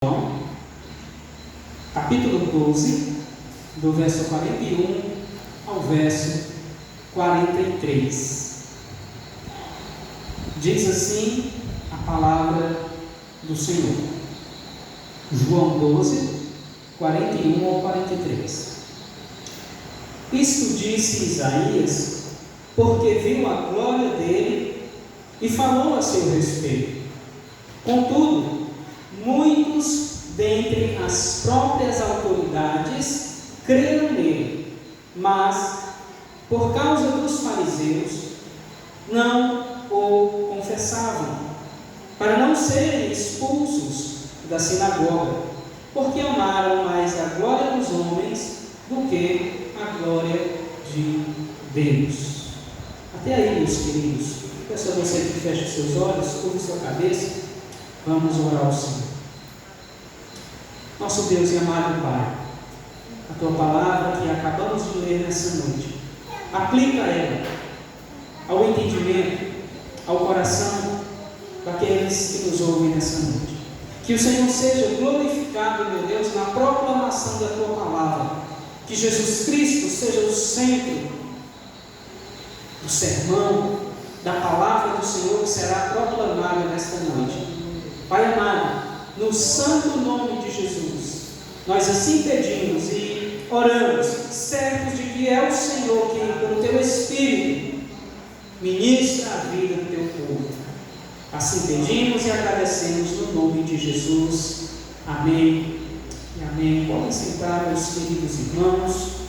João, capítulo 12, do verso 41 ao verso 43. Diz assim a palavra do Senhor. João 12, 41 ao 43. Isto disse Isaías, porque viu a glória dele e falou a seu respeito. Contudo, muitos dentre as próprias autoridades creram nele, mas, por causa dos fariseus, não o confessavam, para não serem expulsos da sinagoga, porque amaram mais a glória dos homens do que a glória de Deus. Até aí, meus queridos, peço a você que feche seus olhos, curva sua cabeça, vamos orar ao Senhor. Nosso Deus e amado Pai, a Tua palavra que acabamos de ler nessa noite, aplica ela ao entendimento, ao coração daqueles que nos ouvem nessa noite. Que o Senhor seja glorificado, meu Deus, na proclamação da Tua palavra. Que Jesus Cristo seja o centro do sermão, da palavra do Senhor que será proclamada nesta noite. Pai amado, no santo nome de Jesus, nós assim pedimos e oramos, certos de que é o Senhor que, pelo Teu Espírito, ministra a vida do Teu povo. Assim pedimos e agradecemos no nome de Jesus. Amém e amém. Podem sentar, meus queridos irmãos.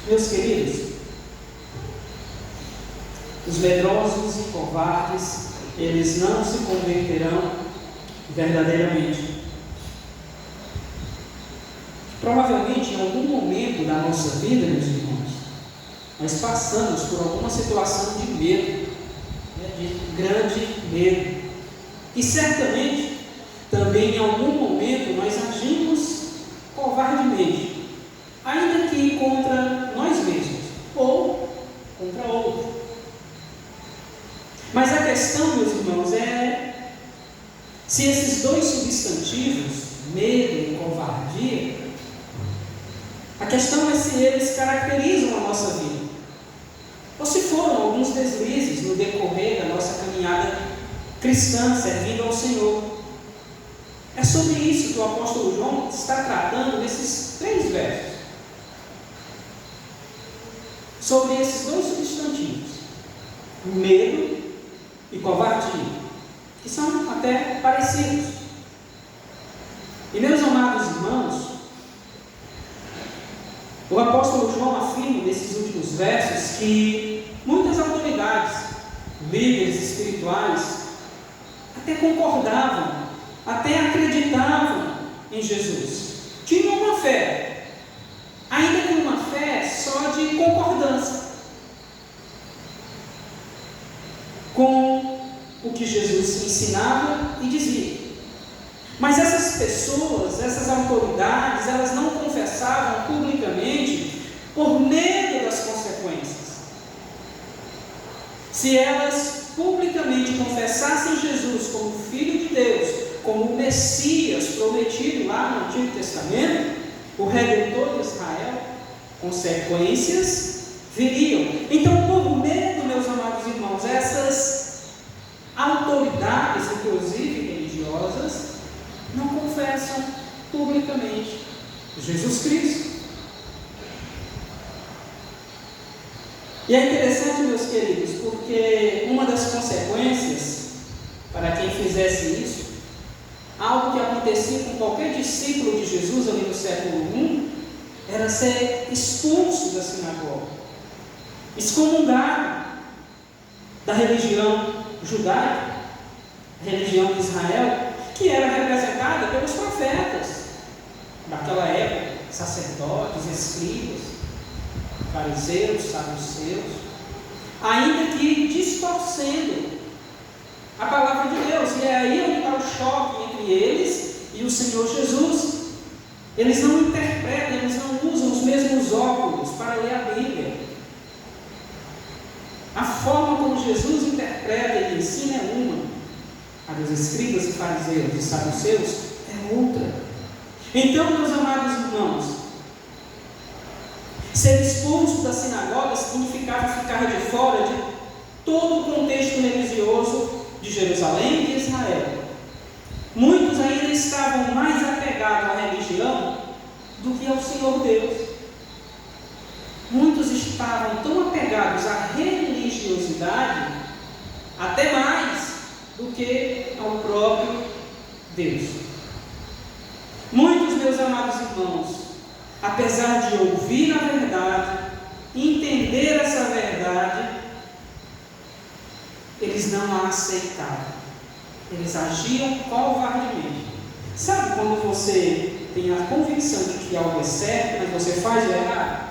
Meus queridos, os medrosos e covardes, eles não se converterão verdadeiramente. Provavelmente, em algum momento da nossa vida, meus irmãos, nós passamos por alguma situação de medo, de grande medo. E certamente, também em algum momento, nós agimos covardemente, ainda que contra nós mesmos, ou contra outro. Mas a questão, meus irmãos, é se esses dois substantivos, medo e covardia, a questão é se eles caracterizam a nossa vida, ou se foram alguns deslizes no decorrer da nossa caminhada cristã, servindo ao Senhor. É sobre isso que o apóstolo João está tratando nesses 3 versos. Sobre esses dois substantivos, medo e covardia, que são até parecidos. E meus amados irmãos, o apóstolo João afirma nesses últimos versos que muitas autoridades, líderes espirituais, até concordavam, até acreditavam em Jesus, tinham uma fé, ainda que uma fé só de concordância com o que Jesus ensinava e dizia. Mas essas pessoas, essas autoridades, elas não confessavam publicamente por medo das consequências. Se elas publicamente confessassem Jesus como Filho de Deus, como o Messias prometido lá no Antigo Testamento, o Redentor de Israel, consequências viriam. Então, por medo, meus amados irmãos, essas autoridades, inclusive religiosas, não confessam publicamente Jesus Cristo. E é interessante, meus queridos, porque uma das consequências para quem fizesse isso, algo que acontecia com qualquer discípulo de Jesus ali no século I, era ser expulso da sinagoga, excomungado da religião judaica, a religião de Israel, que era representada pelos profetas daquela época, sacerdotes, escribas, fariseus, saduceus, ainda que distorcendo a palavra de Deus. E é aí onde está o choque entre eles e o Senhor Jesus. Eles não interpretam, eles não usam os mesmos óculos para ler a Bíblia. Jesus interpreta e ensina é uma, a dos escribas e fariseus e saduceus é outra. Então, meus amados irmãos, ser expulso da sinagoga significava ficar de fora de todo o contexto religioso de Jerusalém e de Israel. Muitos ainda estavam mais apegados à religião do que ao Senhor Deus. Muitos estavam tão apegados à religiosidade, até mais do que ao próprio Deus. Muitos, meus amados irmãos, apesar de ouvir a verdade, entender essa verdade, eles não a aceitavam. Eles agiam covardemente. Sabe quando você tem a convicção de que algo é certo, mas você faz o errado?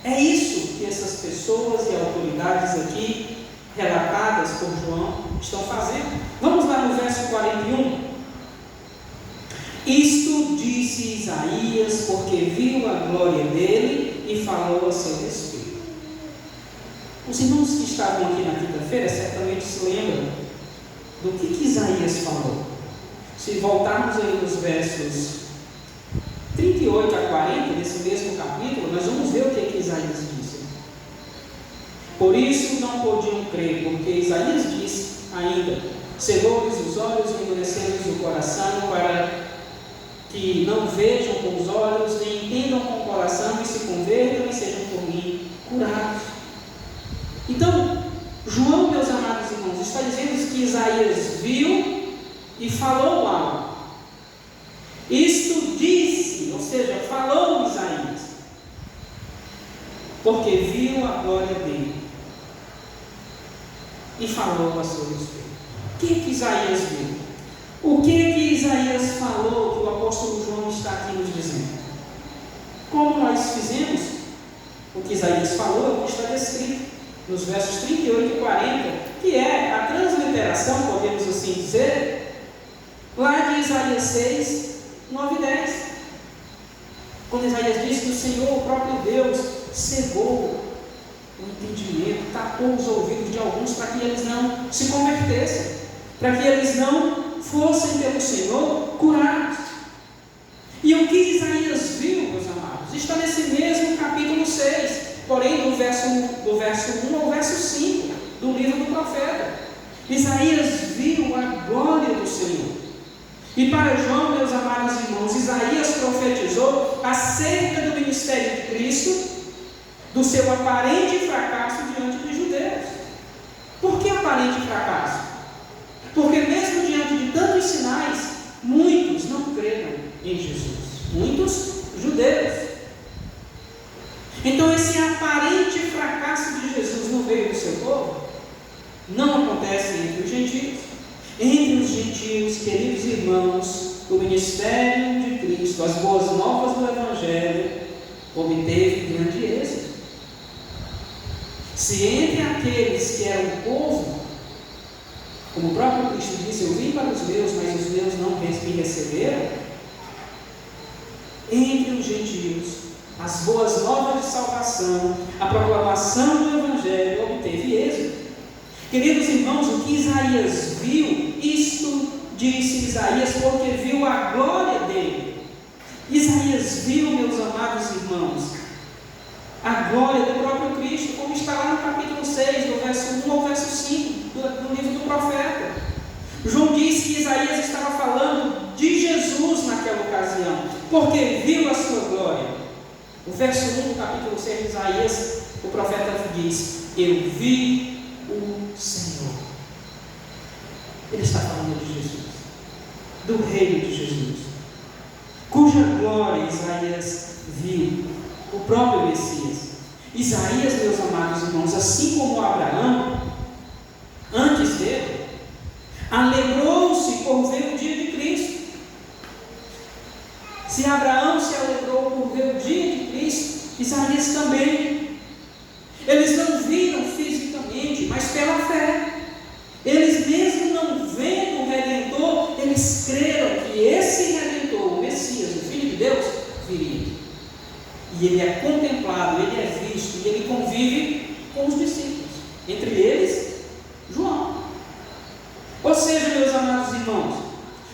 É isso que essas pessoas e autoridades aqui, relatadas por João, estão fazendo. Vamos lá no verso 41. Isto disse Isaías, porque viu a glória dele e falou a seu respeito. Os irmãos que estavam aqui na quinta-feira certamente se lembram do que Isaías falou. Se voltarmos aí nos versos 38 a 40, nesse mesmo capítulo, nós vamos ver o que Isaías disse. Por isso não podiam crer, porque Isaías disse ainda: cegou-lhes os olhos e endureceu-lhes o coração, para que não vejam com os olhos, nem entendam com o coração, e se convertam e sejam por mim curados. Então, João, meus amados irmãos, está dizendo que Isaías viu e falou algo. Isto disse, ou seja, falou Isaías, porque viu a glória dele e falou a seu respeito. O que Isaías viu? O que Isaías falou que o apóstolo João está aqui nos dizendo? Como nós fizemos, o que Isaías falou é o que está descrito nos versos 38 e 40, que é a transliteração, podemos assim dizer, lá de Isaías 6, 9 e 10. Quando Isaías diz que o Senhor, o próprio Deus, cegou o entendimento, tapou os ouvidos de alguns para que eles não se convertessem, para que eles não fossem pelo Senhor curados. E o que Isaías viu, meus amados, está nesse mesmo capítulo 6, porém do verso 1 ao verso 5 do livro do profeta. Isaías viu a glória do Senhor. E para João, meus amados irmãos, Isaías profetizou acerca do ministério de Cristo, do seu aparente fracasso diante dos judeus. Por que aparente fracasso? Porque mesmo diante de tantos sinais, muitos não creram em Jesus. Muitos judeus. Então esse aparente fracasso de Jesus no meio do seu povo não acontece entre os gentios. Entre os gentios, queridos irmãos, o ministério de Cristo, as boas novas do Evangelho, obteve grande êxito. Se entre aqueles que eram povo, como o próprio Cristo disse, eu vim para os meus, mas os meus não me receberam, entre os gentios, as boas novas de salvação, a proclamação do Evangelho obteve êxito. Queridos irmãos, o que Isaías viu, isto disse Isaías, porque viu a glória dele. Isaías viu, meus amados irmãos, a glória do próprio Cristo, como está lá no capítulo 6, do verso 1 ao verso 5 do livro do profeta. João disse que Isaías estava falando de Jesus naquela ocasião, porque viu a sua glória. O verso 1 do capítulo 6 de Isaías, o profeta diz: eu vi o Senhor. Ele está falando de Jesus, do reino de Jesus, cuja glória Isaías viu, o próprio Messias. Isaías, meus amados irmãos, assim como Abraão, antes dele, alegrou-se por ver o dia de Cristo. Se Abraão se alegrou por ver o dia de Cristo, Isaías também. Eles não viram fisicamente, mas pela fé. Eles mesmo não vendo o Redentor, eles creram que esse Redentor, o Messias, o Filho de Deus, viria. E ele é contemplado, ele é visto, e ele convive com os discípulos. Entre eles,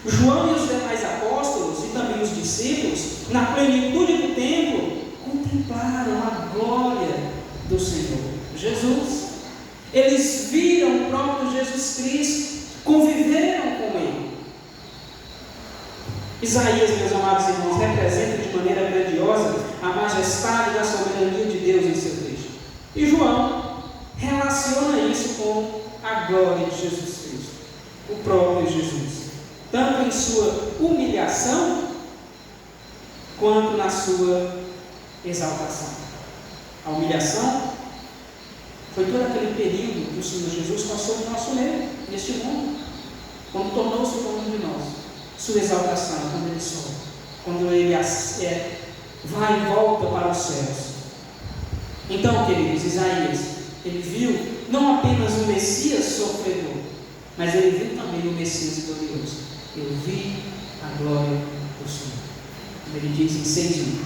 João e os demais apóstolos e também os discípulos, na plenitude do tempo, contemplaram a glória do Senhor Jesus. Eles viram o próprio Jesus Cristo, conviveram com Ele. Isaías, meus amados irmãos, representa de maneira grandiosa a majestade da soberania de Deus em seu texto. E João relaciona isso com a glória de Jesus Cristo, o próprio Jesus, tanto em sua humilhação, quanto na sua exaltação. A humilhação foi todo aquele período que o Senhor Jesus passou no nosso meio, neste mundo, quando tornou-se como um de nós. Sua exaltação, quando ele sobe, quando ele vai e volta para os céus. Então, queridos, Isaías, ele viu não apenas o Messias sofredor, mas ele viu também o Messias glorioso. Eu vi a glória do Senhor. Ele diz em 6:1.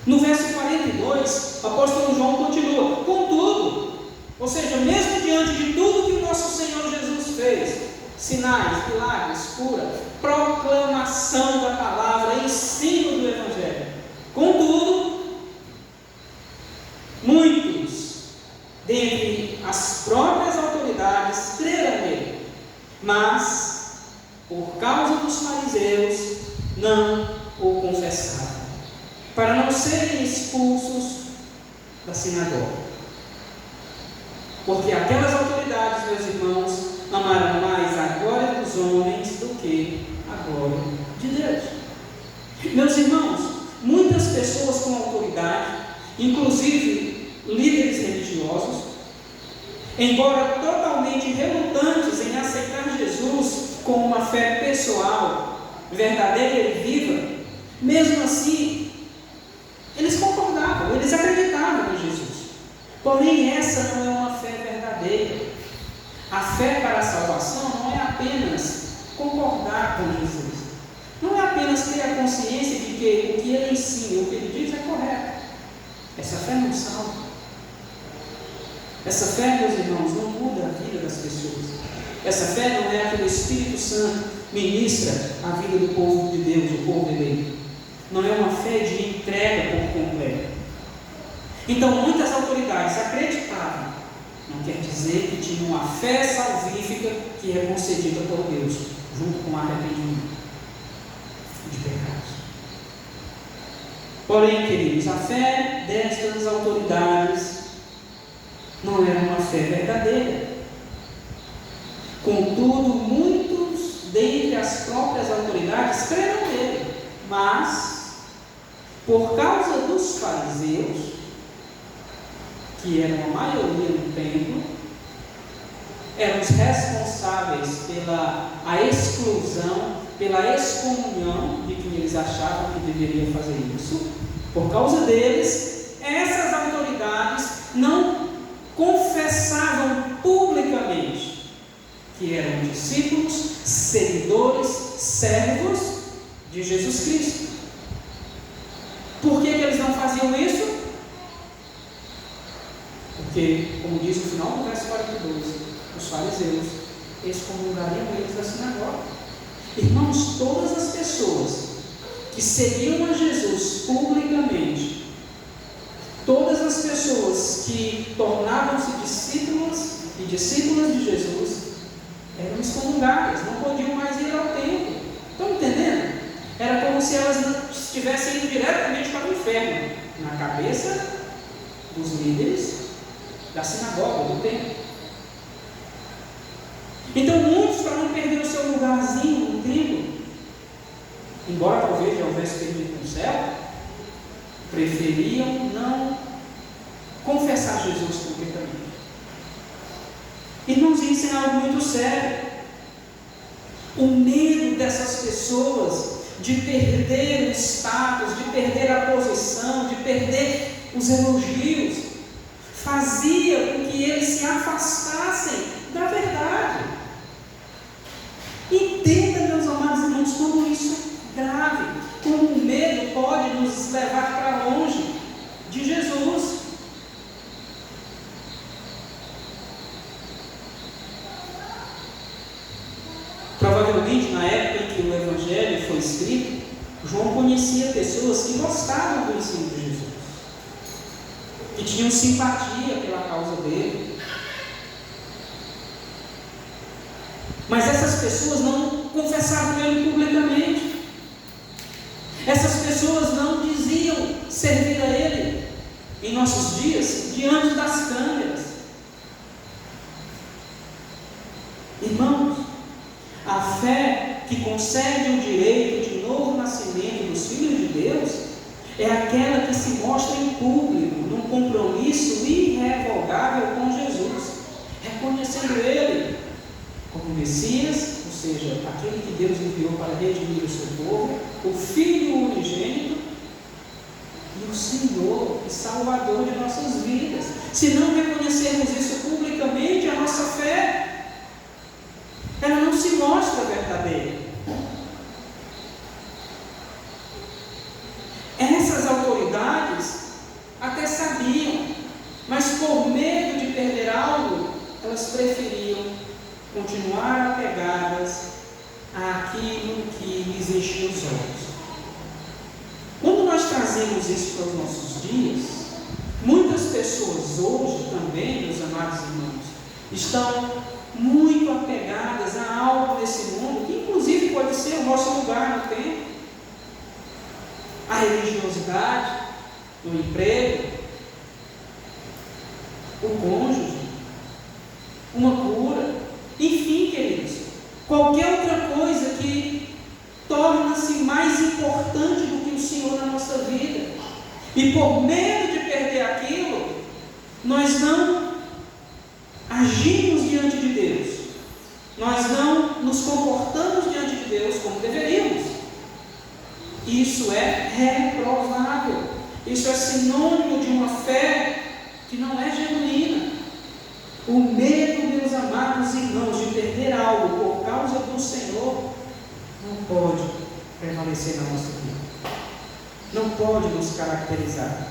No verso 42, o apóstolo João continua: contudo, ou seja, mesmo diante de tudo que o nosso Senhor Jesus fez, sinais, milagres, cura, proclamação da palavra, ensino do Evangelho, contudo, muitos dentre as próprias autoridades creram nele, mas por causa dos fariseus não o confessaram, para não serem expulsos da sinagoga. Porque aquelas autoridades, meus irmãos, amaram mais a glória dos homens do que a glória de Deus. Meus irmãos, muitas pessoas com autoridade, inclusive líderes religiosos, embora totalmente relutantes em aceitar Jesus com uma fé pessoal, verdadeira e viva, mesmo assim, eles concordavam, eles acreditavam em Jesus. Porém, essa não é uma fé verdadeira. A fé para a salvação não é apenas concordar com Jesus, não é apenas ter a consciência de que o que ele ensina, o que ele diz é correto. Essa fé não salva. Essa fé, meus irmãos, não muda a vida das pessoas. Essa fé não é a que o Espírito Santo ministra a vida do povo de Deus, o povo eleito. Não é uma fé de entrega por completo. Então, muitas autoridades acreditavam, não quer dizer que tinham uma fé salvífica que é concedida por Deus, junto com o arrependimento de pecados. Porém, queridos, a fé destas autoridades não era uma fé verdadeira. Contudo, muitos dentre as próprias autoridades creram nele, mas, por causa dos fariseus, que eram a maioria no templo, eram os responsáveis pela exclusão, pela excomunhão de quem eles achavam que deveria fazer isso. Por causa deles, essas autoridades não confessavam publicamente que eram discípulos, seguidores, servos de Jesus Cristo. Por que eles não faziam isso? Porque, como diz no final do verso 42, os fariseus excomungariam eles da sinagoga. Irmãos, todas as pessoas que seguiam a Jesus publicamente, todas as pessoas que tornavam-se discípulos e discípulas de Jesus, eram excomungadas, não podiam mais ir ao templo. Estão entendendo? Era como se elas estivessem indo diretamente para o inferno, na cabeça dos líderes da sinagoga, do templo. Então, muitos, para não perder o seu lugarzinho no templo, embora talvez já houvesse perdido no céu, preferiam não confessar Jesus publicamente. Irmãos, isso é algo muito sério. O medo dessas pessoas de perder o status, de perder a posição, de perder os elogios, fazia com que eles se afastassem da verdade. Entenda, meus amados irmãos, como isso é grave, como o medo pode nos levar para longe de Jesus. Provavelmente, na época em que o Evangelho Evangelho foi escrito, João conhecia pessoas que gostavam do ensino de Jesus, que tinham simpatia pela causa dele. Mas essas pessoas não confessavam ele publicamente. Essas pessoas não diziam servir a ele em nossos dias diante das câmeras. Irmãos, a fé que concede o direito de novo nascimento dos filhos de Deus é aquela que se mostra em público, num compromisso irrevogável com Jesus, reconhecendo ele como Messias, ou seja, aquele que Deus enviou para redimir o seu povo, o Filho unigênito e o Senhor e Salvador de nossas vidas. Se não reconhecermos isso publicamente, a nossa fé, ela não se mostra verdadeira. Essas autoridades até sabiam, mas por medo de perder algo, elas preferiam continuar apegadas àquilo que lhes enchia os olhos. Quando nós trazemos isso para os nossos dias, muitas pessoas hoje também, meus amados irmãos, estão muito apegadas a algo desse mundo, que inclusive pode ser o nosso lugar no tempo, a religiosidade, o emprego, o cônjuge, uma cura, enfim, queridos, qualquer outra coisa que torna-se mais importante do que o Senhor na nossa vida, e por medo de perder aquilo, nós não agimos diante de Deus, nós não nos comportamos diante de Deus como deveríamos. Isso é reprovável, isso é sinônimo de uma fé que não é genuína. O medo, meus amados irmãos, de perder algo por causa do Senhor não pode prevalecer na nossa vida, não pode nos caracterizar.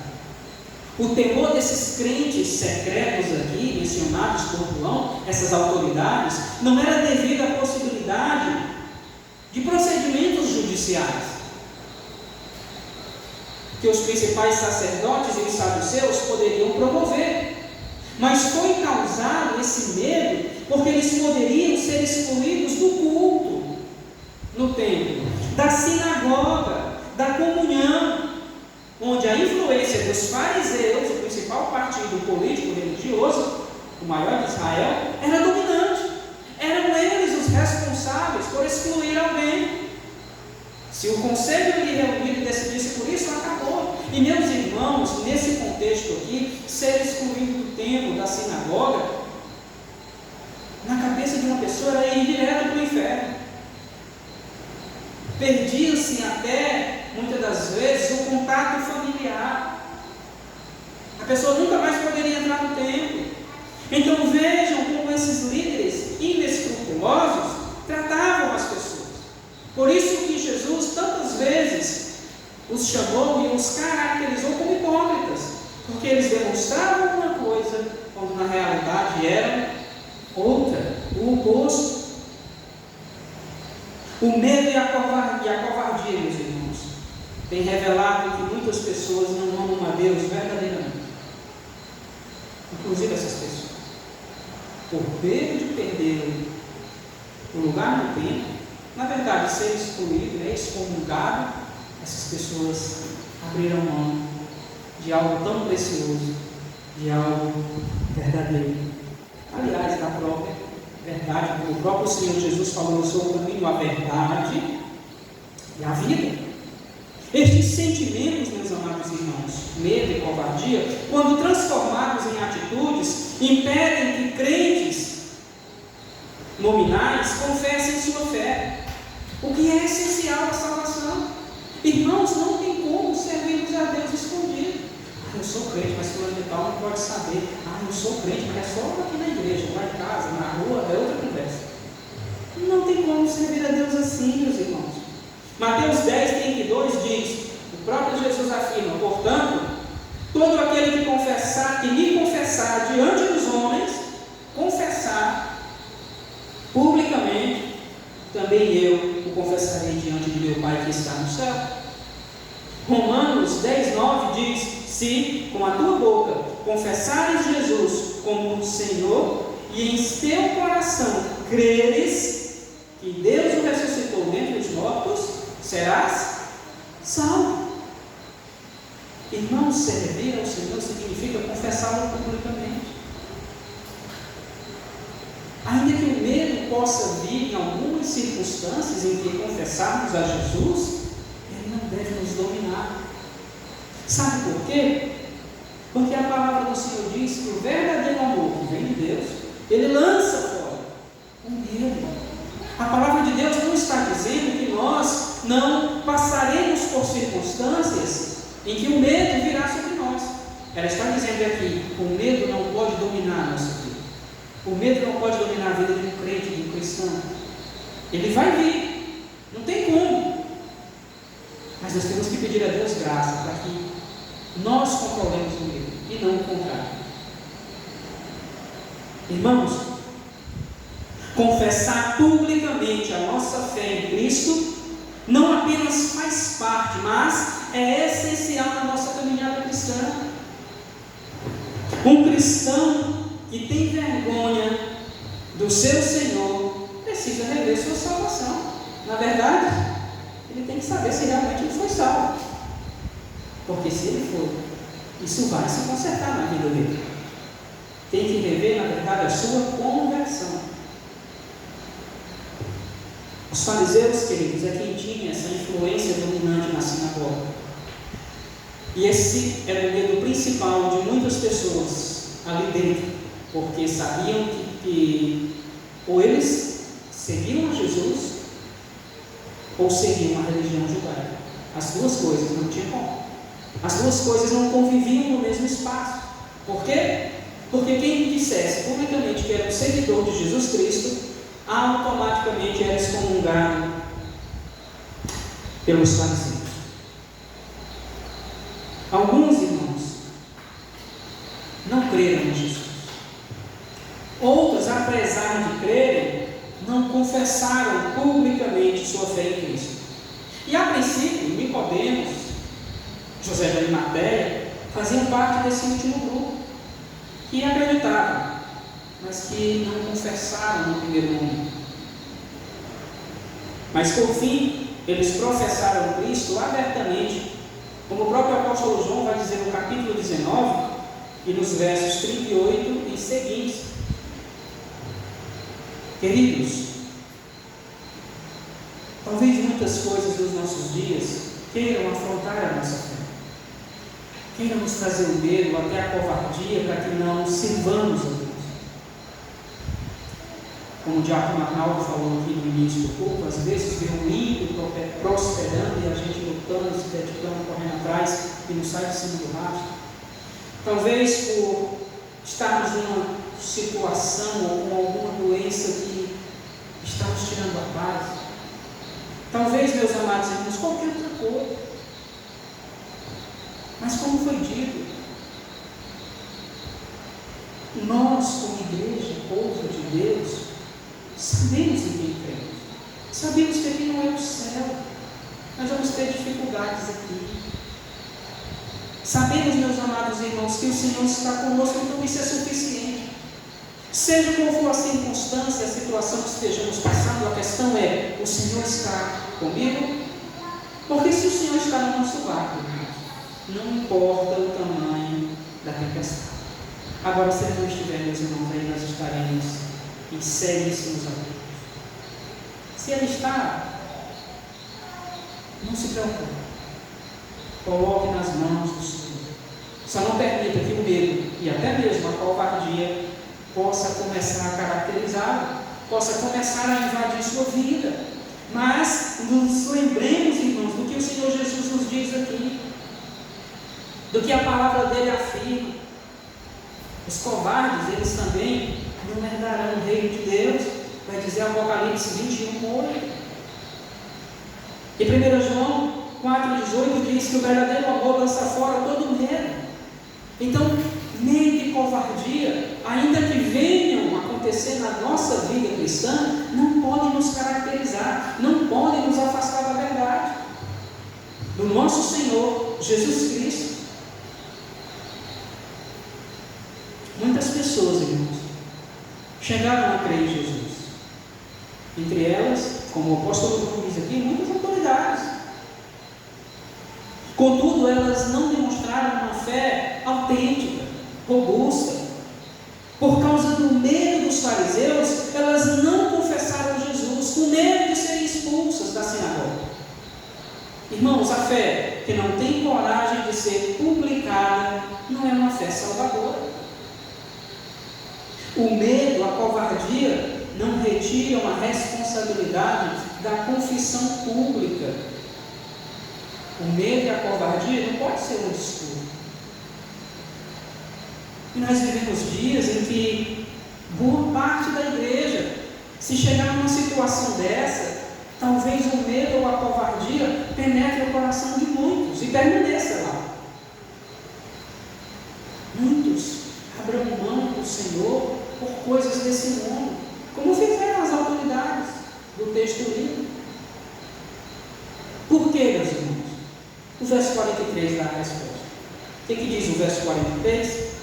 O temor desses crentes secretos aqui, mencionados por João, essas autoridades, não era devido à possibilidade de procedimentos judiciais, que os principais sacerdotes e os saduceus poderiam promover, mas foi causado esse medo porque eles poderiam ser excluídos do culto no templo, da sinagoga, da comunhão, onde a influência dos fariseus, o principal partido político religioso, o maior de Israel, era dominante. Eram eles os responsáveis por excluir alguém. Se o conselho ali reunido decidisse por isso, acabou. E meus irmãos, nesse contexto aqui, ser excluído do templo, da sinagoga, na cabeça de uma pessoa era ir direto para o inferno. Perdia-se até, muitas das vezes, o contato familiar. A pessoa nunca mais poderia entrar no templo. Então vejam como esses líderes inescrupulosos tratavam as pessoas. Por isso que Jesus tantas vezes os chamou e os caracterizou como hipócritas, porque eles demonstravam uma coisa, quando na realidade eram outra, o oposto. O medo e a covardia, meus irmãos, tem revelado que muitas pessoas não amam a Deus verdadeiramente, inclusive essas pessoas, por medo de perder o lugar no templo, na verdade, ser excluído, excomungado, essas pessoas abriram mão de algo tão precioso, de algo verdadeiro. Aliás, da própria verdade, como o próprio Senhor Jesus falou: eu sou o caminho, a verdade e a vida. Estes sentimentos, meus amados irmãos, medo e covardia, quando transformados em atitudes, impedem que crentes nominais confessem sua fé, o que é essencial à salvação. Irmãos, não tem como servirmos a Deus escondido. Eu sou crente, mas fulano de tal não pode saber. Eu sou crente, mas é só aqui na igreja, lá em casa, na rua, é outra conversa. Não tem como servir a Deus assim, meus irmãos. Mateus 10:32 diz, o próprio Jesus afirma: portanto, todo aquele que confessar, que me confessar diante dos homens, confessar publicamente, também eu o confessarei diante de está no céu. Romanos 10:9 diz: se com a tua boca confessares Jesus como Senhor e em teu coração creres que Deus o ressuscitou dentre os mortos, serás salvo. Irmãos, servir ao Senhor significa confessá-lo publicamente. Ainda que o medo possa vir em algumas circunstâncias em que confessarmos a Jesus, ele não deve nos dominar. Sabe por quê? Porque a palavra do Senhor diz que o verdadeiro amor que vem de Deus, ele lança fora o medo. A palavra de Deus não está dizendo que nós não passaremos por circunstâncias em que o medo virá sobre nós. Ela está dizendo aqui: o medo não pode dominar a nossa vida. O medo não pode dominar a vida de um crente, de um cristão. Ele vai vir, não tem como. Mas nós temos que pedir a Deus graça para que nós controlemos o medo e não o contrário. Irmãos, confessar publicamente a nossa fé em Cristo não apenas faz parte, mas é essencial na nossa caminhada cristã. Um cristão que tem vergonha do seu Senhor precisa rever sua salvação. Na verdade, ele tem que saber se realmente ele foi salvo, porque se ele for, isso vai se consertar na vida dele. Tem que rever, na verdade, a sua conversão. Os fariseus, queridos, é quem tinha essa influência dominante na sinagoga. E esse era o medo principal de muitas pessoas ali dentro, porque sabiam que ou eles seguiam a Jesus ou seguiam a religião judaica. As duas coisas não tinham como. As duas coisas não conviviam no mesmo espaço. Por quê? Porque quem dissesse publicamente que era um seguidor de Jesus Cristo, automaticamente era excomungado pelos fariseus. Alguns irmãos não creram em Jesus. Outros, apesar de crerem, não confessaram publicamente sua fé em Cristo. E a princípio, Nicodemos, José de Arimateia, faziam parte desse último grupo, que acreditavam, mas que não confessaram no primeiro momento. Mas por fim, eles professaram Cristo abertamente, como o próprio apóstolo João vai dizer no capítulo 19 e nos versos 38 e seguintes. Queridos, talvez muitas coisas dos nossos dias queiram afrontar a nossa fé, queiram nos trazer o medo, até a covardia, para que não sirvamos a Deus. Como o diácono Arnaldo falou aqui no início do culto, às vezes vê um ímpio prosperando e a gente lutando, se dedicando, correndo atrás e não sai de cima do rastro. Talvez por estarmos numa situação ou com alguma doença que está nos tirando a paz. Talvez, meus amados irmãos, qualquer outra coisa. Mas como foi dito, nós como igreja, povo de Deus, sabemos em quem cremos. Sabemos que aqui não é o céu. Nós vamos ter dificuldades aqui. Sabemos, meus amados irmãos, que o Senhor está conosco, então isso é suficiente. Seja qual for a circunstância, a situação que estejamos passando, a questão é: o Senhor está comigo? Porque se o Senhor está no nosso barco, não importa o tamanho da tempestade. Agora, se Ele não estiver, meus irmãos, aí nós estaremos em seríssimos apuros. Se Ele está, não se preocupe. Coloque nas mãos do Senhor. Só não permita que o medo e até mesmo a covardia possa começar a caracterizá-lo, possa começar a invadir sua vida. Mas nos lembremos, irmãos, do que o Senhor Jesus nos diz aqui, do que a palavra dele afirma. Os covardes, eles também não herdarão o reino de Deus, vai dizer Apocalipse 21:8. E 1 João 4,18 diz que o verdadeiro amor lança fora todo medo. Então, medo e covardia, ainda que venham acontecer na nossa vida cristã, não podem nos caracterizar, não podem nos afastar da verdade. do nosso Senhor Jesus Cristo. Muitas pessoas, irmãos, chegaram a crer em Jesus. Entre elas, como o apóstolo João diz aqui, muitas autoridades. Contudo, elas não demonstraram uma fé autêntica, robusta. Por causa do medo dos fariseus, elas não confessaram Jesus, com medo de serem expulsas da sinagoga. Irmãos, a fé que não tem coragem de ser publicada não é uma fé salvadora. O medo, a covardia, não retiram a responsabilidade da confissão pública. O medo e a covardia não pode ser um desculpa. E nós vivemos dias em que boa parte da igreja, se chegar numa situação dessa, talvez o medo ou a covardia penetre o coração de muitos e permaneça lá. Muitos abram mão do Senhor por coisas desse mundo, como fizeram as autoridades do texto lido. Por quê, meus irmãos? O verso 43 dá a resposta. O que diz o verso 43?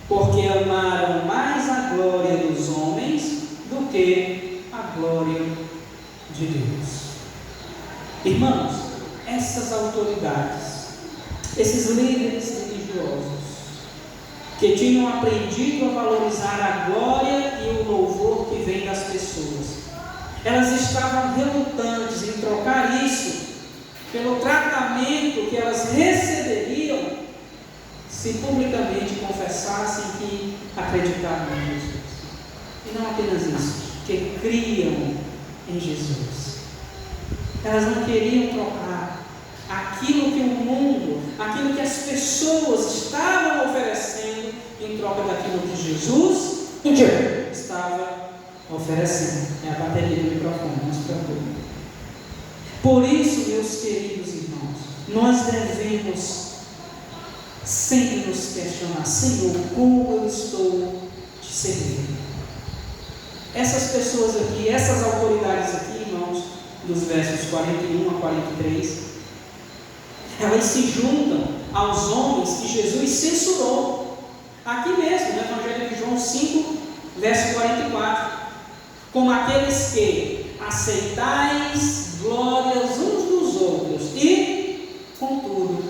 Porque amaram mais a glória dos homens do que a glória de Deus. Irmãos, essas autoridades, esses líderes religiosos, que tinham aprendido a valorizar a glória e o louvor que vem das pessoas, elas estavam relutantes em trocar isso pelo tratamento que elas receberiam se publicamente confessassem que acreditavam em Jesus. E não apenas isso, que criam em Jesus. Elas não queriam trocar aquilo que o mundo, aquilo que as pessoas estavam oferecendo em troca daquilo que Jesus estava oferecendo. É a bateria do microfone, não se preocupe. Por isso, meus queridos irmãos, nós devemos sempre nos questionar: Senhor, como eu estou te servindo? Essas pessoas aqui, essas autoridades aqui, irmãos, dos versos 41 a 43, elas se juntam aos homens que Jesus censurou. Aqui mesmo, no Evangelho de João 5, verso 44. Como aqueles que aceitais glórias uns dos outros e, contudo,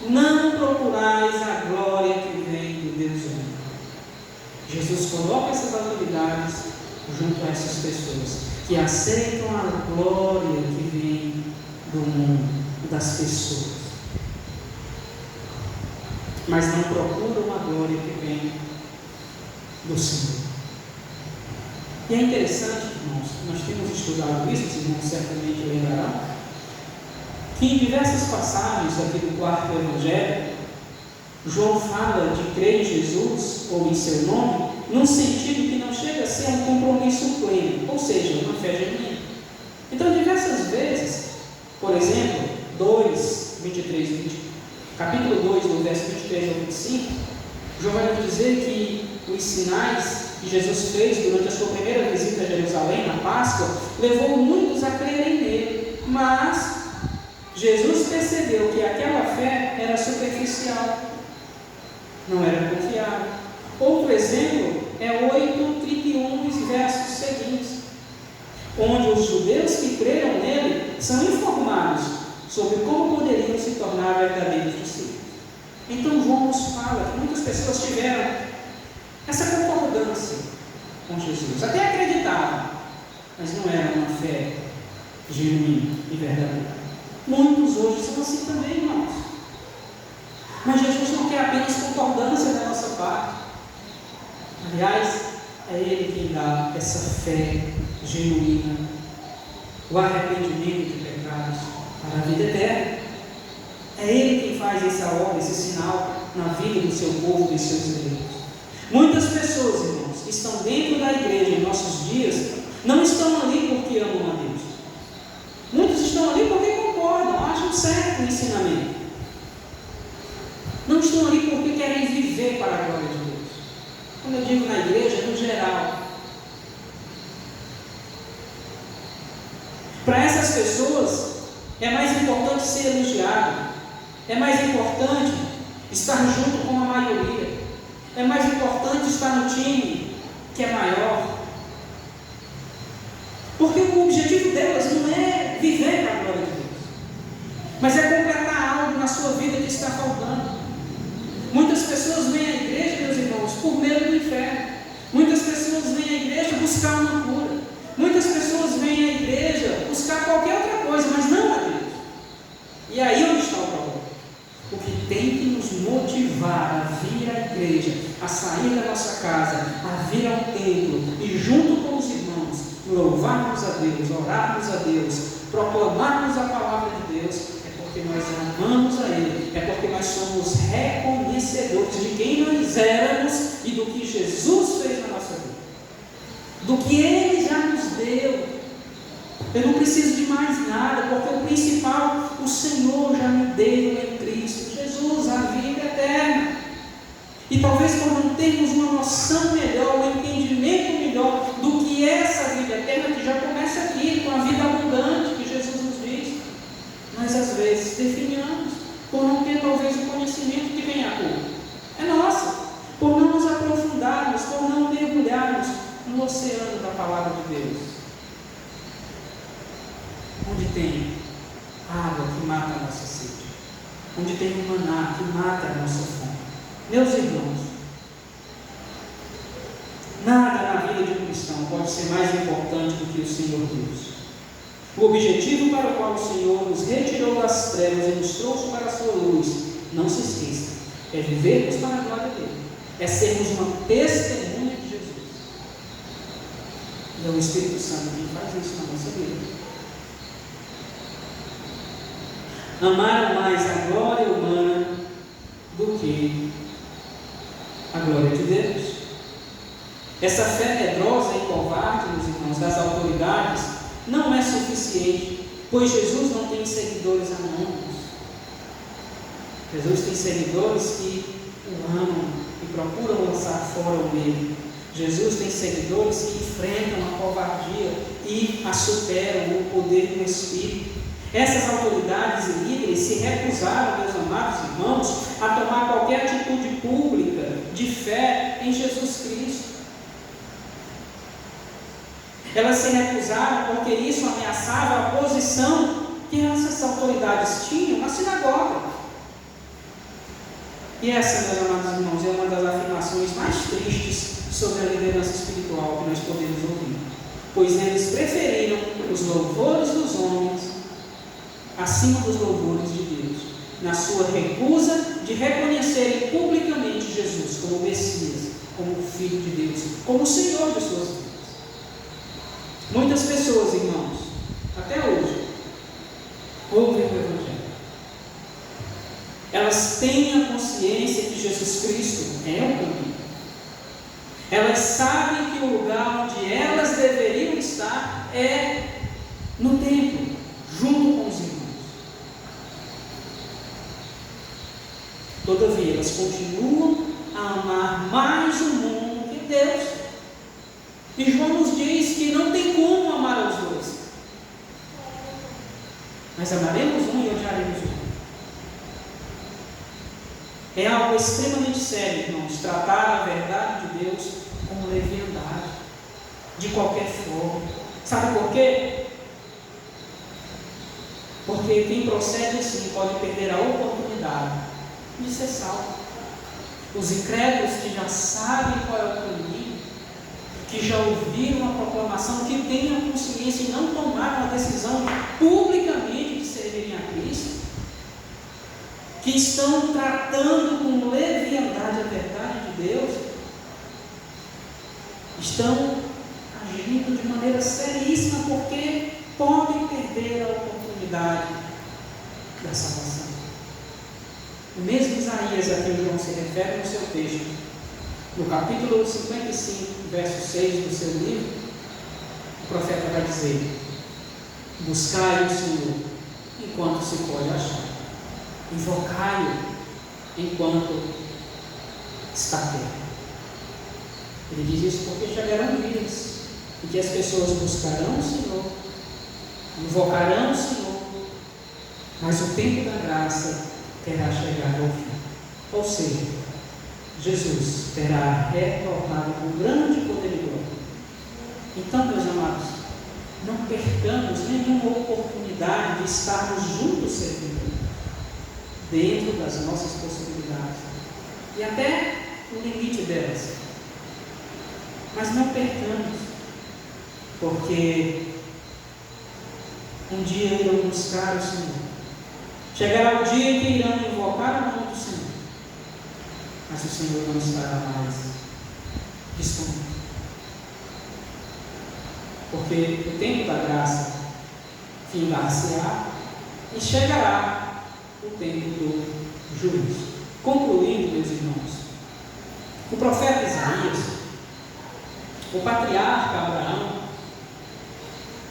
não procurais a glória que vem do Deus único. Jesus coloca essas autoridades junto a essas pessoas que aceitam a glória que vem do mundo, das pessoas, mas não procuram a glória que vem do Senhor. E é interessante, irmãos, nós temos estudado isso, os irmãos certamente lembrarão, que em diversas passagens aqui do quarto Evangelho, João fala de crer em Jesus ou em seu nome, num sentido que não chega a ser um compromisso pleno, ou seja, uma fé genuína. Então, diversas vezes, por exemplo, capítulo 2, do verso 23 ao 25, João vai nos dizer que os sinais que Jesus fez durante a sua primeira visita a Jerusalém, na Páscoa, levou muitos a crerem nele, mas Jesus percebeu que aquela fé era superficial, não era confiável. Outro exemplo é 8:31 e versos seguintes, onde os judeus que creram nele são informados sobre como poderiam se tornar verdadeiros discípulos. Então João nos fala que muitas pessoas tiveram essa concordância com Jesus, até acreditavam, mas não era uma fé genuína e verdadeira. Muitos hoje são assim também, irmãos. Mas Jesus não quer apenas concordância da nossa parte. Aliás, é Ele quem dá essa fé genuína, o arrependimento de pecados para a vida eterna. É Ele quem faz essa obra, esse sinal na vida do seu povo, dos seus eleitos. Muitas pessoas, irmãos, que estão dentro da igreja em nossos dias, não estão ali porque amam a Deus. Muitos estão ali porque concordam, acham certo o ensinamento. Não estão ali porque querem viver para a glória de Deus. Quando eu digo na igreja, no geral. Para essas pessoas, É mais importante ser elogiado. É mais importante estar junto com a maioria. É mais importante estar no time que é maior. Porque o objetivo delas não é viver para a glória de Deus, mas é completar algo na sua vida que está faltando. Muitas pessoas vêm à igreja, meus irmãos, por medo do inferno. Muitas pessoas vêm à igreja buscar uma cura. Muitas pessoas vêm à igreja buscar qualquer outra coisa, mas não a Deus. E aí onde está o problema? O que tem que nos motivar a vir à igreja, a sair da nossa casa, a vir ao templo e junto com os irmãos, louvarmos a Deus, orarmos a Deus, proclamarmos a palavra de Deus, é porque nós amamos a Ele, é porque nós somos reconhecedores de quem nós éramos e do que Jesus fez na nossa vida, do que Ele já nos deu. Eu não preciso de mais nada, porque o principal, o Senhor já me deu em Cristo Jesus, a vida eterna. E talvez por não termos uma noção melhor, um entendimento melhor do que é essa vida eterna, que já começa aqui, com a vida abundante que Jesus nos diz, mas às vezes definhamos por não ter talvez o conhecimento que vem a pouco. É nossa, por não nos aprofundarmos, por não mergulharmos no oceano da palavra de Deus, onde tem água que mata a nossa sede, onde tem um maná que mata a nossa fome. Meus irmãos, nada na vida de um cristão pode ser mais importante do que o Senhor Deus. O objetivo para o qual o Senhor nos retirou das trevas e nos trouxe para a sua luz, não se esqueça, é vivermos para a glória dele, é sermos uma testemunha de Jesus. E é o Espírito Santo que faz isso na nossa vida. Amaram mais a glória humana do que a glória de Deus. Essa fé medrosa e covarde, meus irmãos, das autoridades, não é suficiente, pois Jesus não tem seguidores anônimos. Jesus tem seguidores que o amam e procuram lançar fora o medo. Jesus tem seguidores que enfrentam a covardia e a superam o poder do Espírito. Essas autoridades e líderes se recusaram, meus amados irmãos, a tomar qualquer atitude pública de fé em Jesus Cristo. Elas se recusaram porque isso ameaçava a posição que essas autoridades tinham na sinagoga. E essa, meus amados irmãos, é uma das afirmações mais tristes sobre a liderança espiritual que nós podemos ouvir, pois eles preferiram os louvores dos homens acima dos louvores de Deus, na sua recusa de reconhecerem publicamente Jesus como Messias, como Filho de Deus, como o Senhor de suas vidas. Muitas pessoas, irmãos, até hoje, ouvem o Evangelho. Elas têm a consciência que Jesus Cristo é o caminho. Elas sabem que o lugar onde elas deveriam estar é no templo, junto com os irmãos. Todavia, elas continuam a amar mais o mundo que Deus. E João nos diz que não tem como amar os dois. Mas amaremos um e odiaremos o outro. É algo extremamente sério, irmãos, tratar a verdade de Deus como leviandade, de qualquer forma. Sabe por quê? Porque quem procede assim pode perder a oportunidade de ser salvo. Os incrédulos que já sabem qual é o caminho, que já ouviram a proclamação, que têm a consciência e não tomaram a decisão publicamente de servirem a Cristo, que estão tratando com leviandade a verdade de Deus, estão agindo de maneira seríssima, porque podem perder a oportunidade da salvação. O mesmo Isaías a quem João se refere no seu texto, no capítulo 55, verso 6 do seu livro, o profeta vai dizer: buscai o Senhor enquanto se pode achar, invocai-o enquanto está perto. Ele diz isso porque chegarão dias em que as pessoas buscarão o Senhor, invocarão o Senhor mas o tempo da graça terá chegado ao fim. Ou seja, Jesus terá retornado com grande poder e glória. Então, meus amados, não percamos nenhuma oportunidade de estarmos juntos servindo, dentro das nossas possibilidades e até no limite delas. Mas não percamos, porque um dia irão buscar o Senhor. Chegará o dia em que irão invocar o nome do Senhor, mas o Senhor não estará mais disponível. Porque o tempo da graça findar-se-á e chegará o tempo do juízo. Concluindo, meus irmãos, o profeta Isaías, o patriarca Abraão,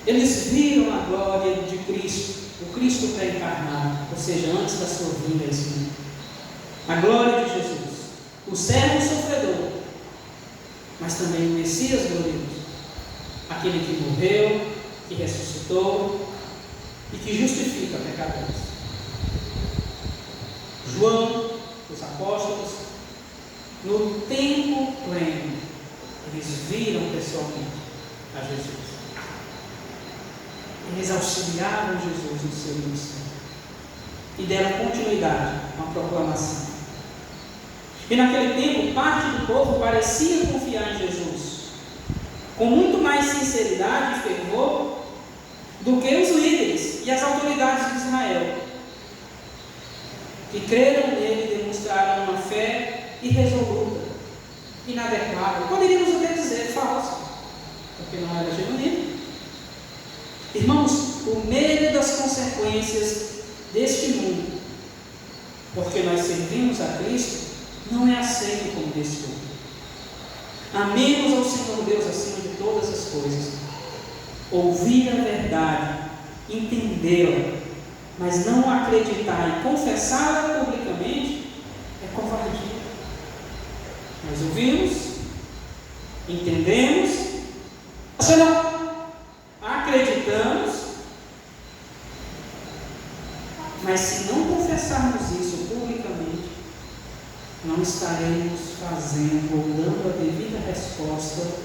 eles viram a glória de Cristo, o Cristo pré-encarnado, ou seja, antes da sua vinda a esse mundo. A glória de Jesus, o servo sofredor, mas também o Messias glorioso, aquele que morreu, que ressuscitou e que justifica pecadores. João, os apóstolos, no tempo pleno, eles viram pessoalmente a Jesus. Eles auxiliaram Jesus no seu ministério e deram continuidade à proclamação. E naquele tempo, parte do povo parecia confiar em Jesus com muito mais sinceridade e fervor do que os líderes e as autoridades de Israel, que creram nele e demonstraram uma fé irresoluta, inadequada, poderíamos até dizer falsa, porque não era genuíno. Irmãos, o medo das consequências deste mundo, porque nós servimos a Cristo, não é aceito como desse mundo. Amemos ao Senhor Deus acima de todas as coisas. Ouvir a verdade, entendê-la, mas não acreditar e confessá-la publicamente é covardia. Nós ouvimos, entendemos, mas não acreditamos, mas se não confessarmos isso publicamente, não estaremos fazendo ou dando a devida resposta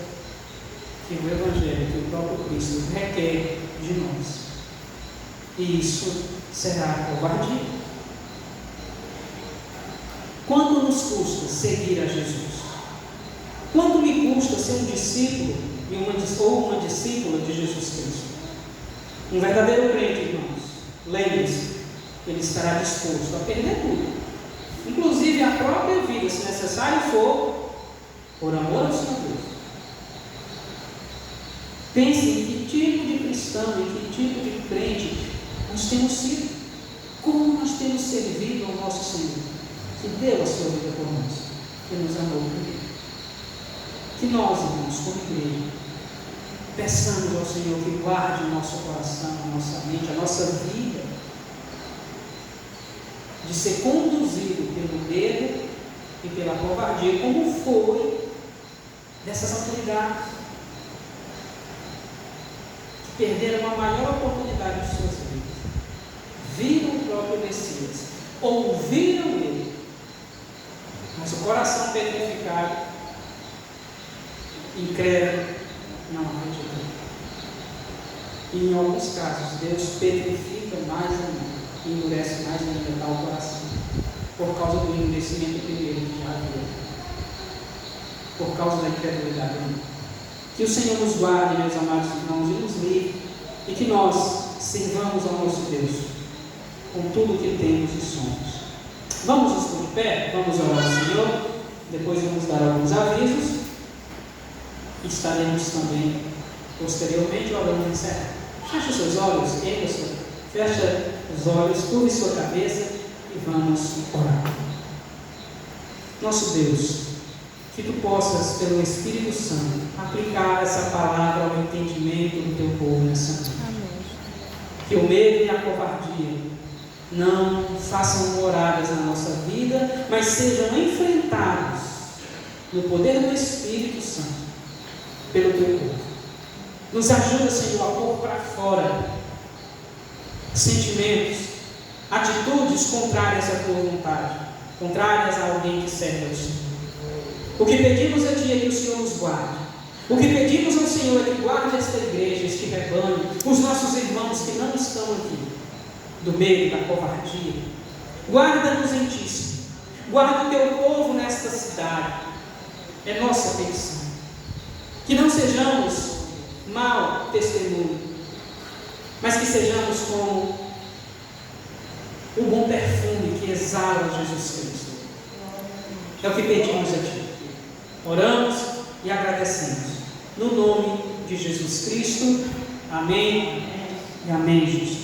que o Evangelho, que o próprio Cristo requer de nós. E isso será covardia. Quanto nos custa seguir a Jesus? Quanto me custa ser um discípulo ou uma discípula de Jesus Cristo? Um verdadeiro crente, irmãos, lembre-se, ele estará disposto a perder tudo, inclusive a própria vida, se necessário for, por amor ao Senhor Deus. Pense em que tipo de cristão, em que tipo de crente nós temos sido, como nós temos servido ao nosso Senhor, que deu a sua vida por nós, que nos amou primeiro. Que nós, irmãos, como igreja, peçamos ao Senhor que guarde o nosso coração, a nossa mente, a nossa vida, de ser conduzido pelo medo e pela covardia, como foi dessas autoridades, que perderam a maior oportunidade de suas vidas. Viram o próprio Messias, ouviram ele, mas o coração petrificado, incrédulo, não acreditou. E em alguns casos, Deus petrifica mais ainda, endurece mais ainda tal coração, por causa do endurecimento primeiro que já havia, por causa da incredulidade. Que o Senhor nos guarde, meus amados irmãos, e nos livre, e que nós sirvamos ao nosso Deus com tudo o que temos e somos. Vamos nos pôr de pé, vamos orar ao Senhor, depois vamos dar alguns avisos, e estaremos também posteriormente orando em certo. Feche os seus olhos, fecha os olhos, curve sua cabeça e vamos orar. Nosso Deus, que tu possas, pelo Espírito Santo, aplicar essa palavra ao entendimento do teu povo nessa noite. Que o medo e a covardia não façam moradas na nossa vida, mas sejam enfrentados no poder do Espírito Santo, pelo teu povo. Nos ajuda, Senhor, a pôr para fora sentimentos, atitudes contrárias à tua vontade, contrárias a alguém que serve ao Senhor. O que pedimos a Ti é que o Senhor nos guarde. O que pedimos ao Senhor é que guarde esta igreja, este rebanho, os nossos irmãos que não estão aqui, do meio da covardia. Guarda-nos em Ti, Senhor. Guarda o Teu povo nesta cidade. É nossa petição. Que não sejamos mau testemunho, mas que sejamos como o bom perfume que exala Jesus Cristo. É o que pedimos a Ti. Oramos e agradecemos. No nome de Jesus Cristo. Amém e amém, Jesus.